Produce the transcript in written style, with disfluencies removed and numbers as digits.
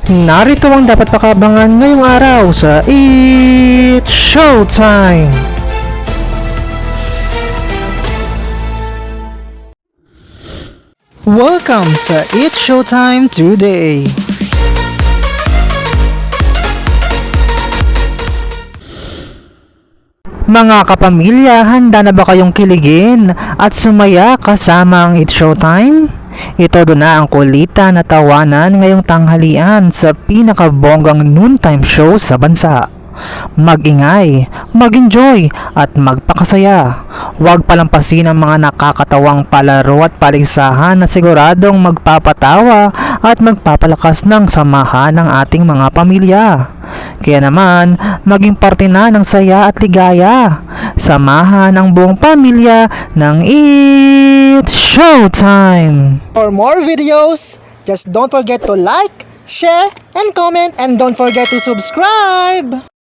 Narito ang dapat pakabangan ngayong araw sa It's Showtime! Welcome sa It's Showtime today! Mga kapamilya, handa na ba kayong kiligin at sumaya kasama ang It's Showtime? Ito doon na ang kulitan na tawanan ngayong tanghalian sa pinakabonggang noontime show sa bansa. Mag-ingay, mag-enjoy at magpakasaya. Huwag palampasin ang mga nakakatawang palaro at paligsahan na siguradong magpapatawa at magpapalakas ng samahan ng ating mga pamilya. Kaya naman, maging parte na ng saya at ligaya. Samahan ang buong pamilya ng It's Showtime! For more videos, just don't forget to like, share, and comment, and don't forget to subscribe!